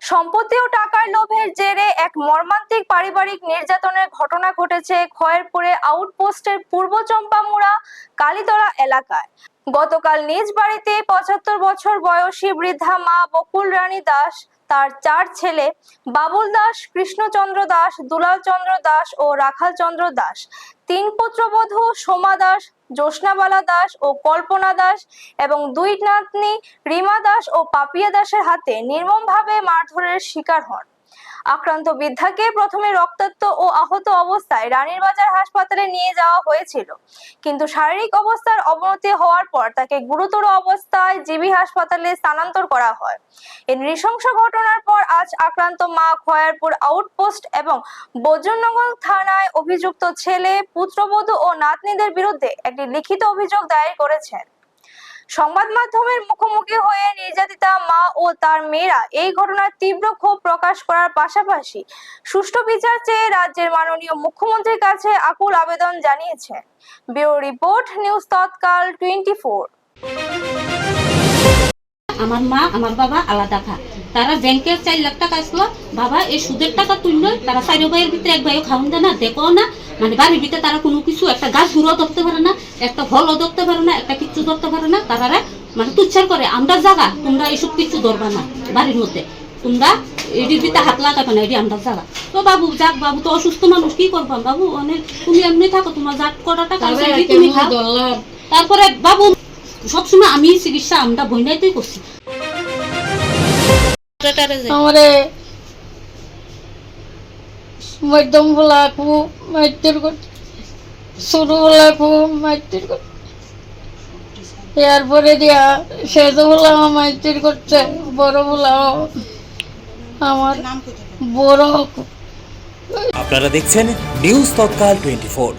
সম্পত্তি ও টাকার লোভের জেরে এক মর্মান্তিক পারিবারিক নির্যাতনের ঘটনা ঘটেছে খয়েরপুরে আউটপোস্টের পূর্ব চম্পামুড়া কালীতলা এলাকায়। গতকাল নিজ বাড়িতে ৭৫ বছর বয়সী বৃদ্ধা মা বকুল রানী দাস, তার 4 ছেলে বাবুল দাস, কৃষ্ণচন্দ্র দাস, দুলাল চন্দ্র দাস ও রাখাল চন্দ্র দাস, 3 পুত্রবধূ সোমা দাস, জ্যোৎস্নাবালা দাস ও কল্পনা দাস এবং 2 নাতনি রিমা দাস ও পাপিয়া দাসের হাতে নির্মমভাবে মারধরের শিকার হন। আক্রান্ত বৃদ্ধাকে প্রথমে রক্তাক্ত ও আহত অবস্থায় রানীরবাজার হাসপাতালে নিয়ে যাওয়া হয়েছিল, কিন্তু শারীরিক অবস্থার অবনতি হওয়ার পর তাকে গুরুতর অবস্থায় জিবি হাসপাতালে স্থানান্তর করা হয়। এই নৃশংস ঘটনার পর আজ আক্রান্ত মা খয়েরপুর আউটপোস্ট এবং বজ্রনগর থানায় অভিযুক্ত ছেলে, পুত্রবধূ ও নাতনিদের বিরুদ্ধে একটি লিখিত অভিযোগ দায়ের করেছেন। সংবাদ মাধ্যমের মুখোমুখি হয়ে নির্যাতিতা মা ও তার মেয়েরা এই ঘটনার তীব্র ক্ষোভ প্রকাশ করার পাশাপাশি সুষ্ঠু বিচার চেয়ে রাজ্যের মাননীয় মুখ্যমন্ত্রীর কাছে আকুল আবেদন জানিয়েছেন। ব্যুরো রিপোর্ট, নিউজ তৎকাল 24। আমার মা আমার বাবা আলাদা খা, তারা ব্যাংকের 4 লাখ টাকা আসলো, বাবা এই সুদের টাকা তুললো, তারা 4 ভাইয়ের ভিতরে 1 ভাইও খাওয়ান দেয় না, দেখো না, মানে বাড়ির ভিতরে তারা কোনো কিছু একটা গাছ গুঁড়ো ধরতে পারে না, একটা ফলও ধরতে পারে না, একটা কিচ্ছু ধরতে পারে না। তারা মানে তুচ্ছার করে, আমরা জাগা, তোমরা এইসব কিছু ধরবা না বাড়ির মধ্যে, তোমরা এটির ভিতরে হাত লাগাবে না, এটি আমরা জাগা। তো বাবু যাক, বাবু তো অসুস্থ মানুষ, কি করবা বাবু, অনেক তুমি এমনি থাকো, তোমার যাক কটা টাকা তুমি খাও। তারপরে বাবু সবসময় আমি চিকিৎসা আমরা বইনাইতেই করছি। আমারে মধ্যম বলা খুব মাইতের করছে, ছোট বলা খুব মাইতের করছে, এরপরে দিয়া শেষ বলা মাইতের করছে, বড় বলা আমার বড়। আপনারা দেখছেন নিউজ তৎকাল 24।